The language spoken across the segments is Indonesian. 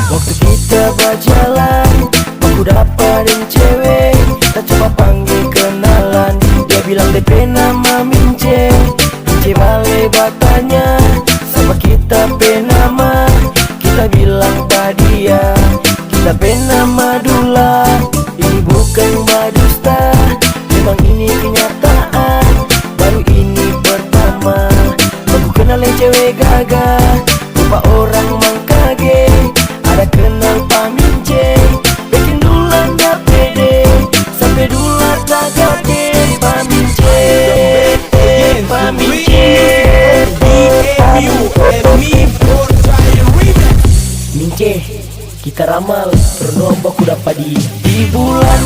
Waktu kita berjalan, aku dapatin cewek, tak coba panggil kenalan. Dia bilang DP nama Mince, Mince balik batanya, sama kita pe nama. Kita bilang dia, kita pe nama Dula. Ini bukan badusta, memang ini kenyataan. Baru ini pertama aku kenal yang cewek gagah, rupa orang mangkage. Ada kenal Pak Mince, bikin Dula nggak pede, sampai Dula tak gade. Pak Mince, Pak Mince, Mince, kita ramal bernombak baku dapat di bulan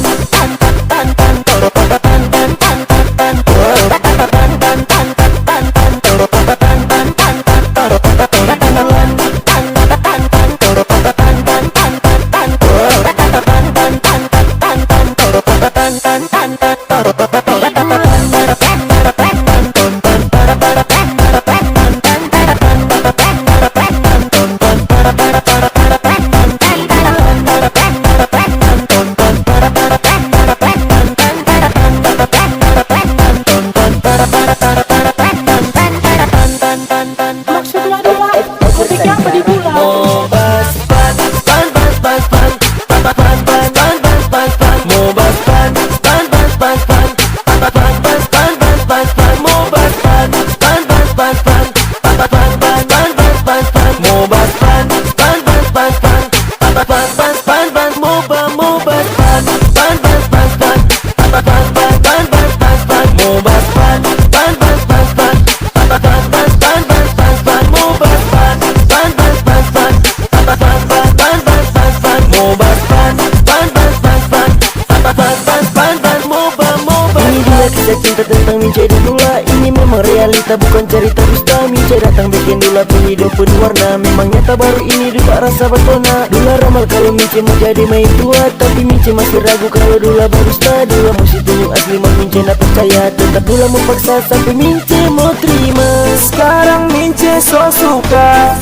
cinta tentang Mince dan Dula. Ini memang realita, bukan cerita dusta. Mince datang bikin Dula penghidup penuh warna. Memang nyata baru ini Dula rasa bertona. Dula ramal kalau Mince mau jadi main tua, tapi Mince masih ragu kalau Dula barusta. Dula mesti tunjuk asli, mau Mince nak percaya. Tetap Dula mau paksa sampai Mince mau terima. Sekarang Mince so suka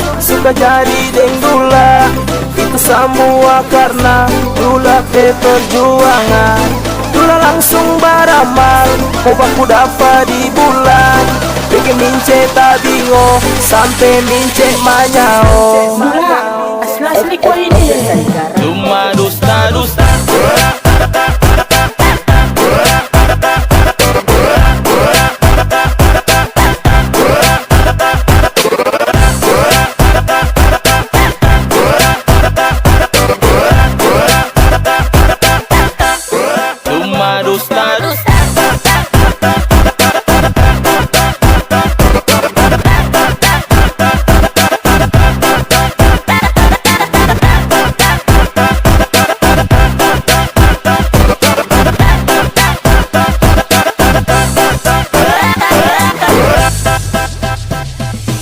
jadi deng Dula. Itu semua karena Dula pe perjuangan. Dula langsung beramal, mau baku dapat di bulan. Bikin Mince tak bingung, sampai Mince manyao. Asli kau ini Cuma dusta-dusta.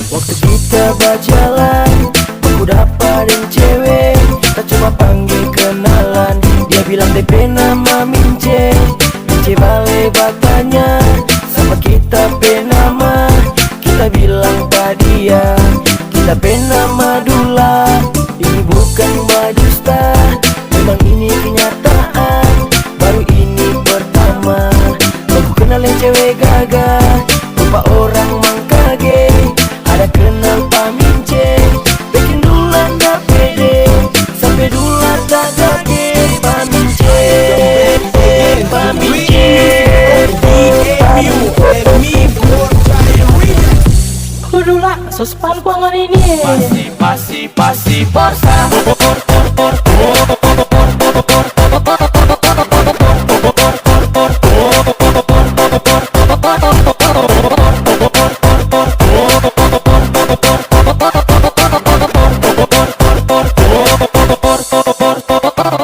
Waktu kita berjalan, aku dapatin cewek, tak coba panggil kenalan. Dia bilang DP nama Mince, Mince balik batanya, sama kita pe nama. Kita bilang dia, kita pe nama Dula. Ini bukan badusta, memang ini kenyataan. Baru ini pertama aku kenal yang cewek gagah, rupa orang mangkage. Ada kenal Pak Mince, bikin Dula nggak pede, sampai Dula tak gade. Pak Mince, Pak Mince, Dula, sospan kuangan ini Pasi porsa.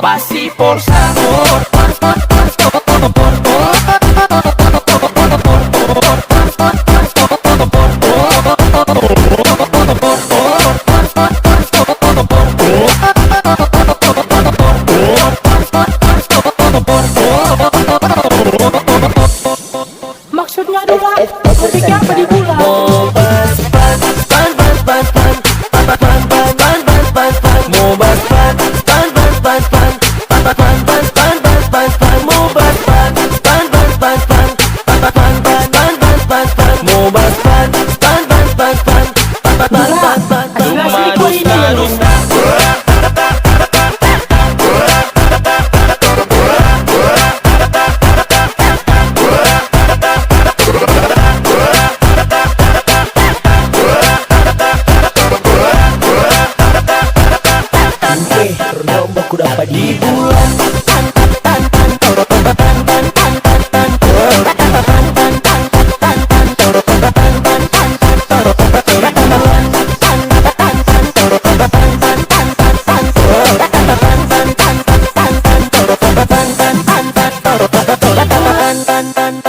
Pasi porsa. tan tan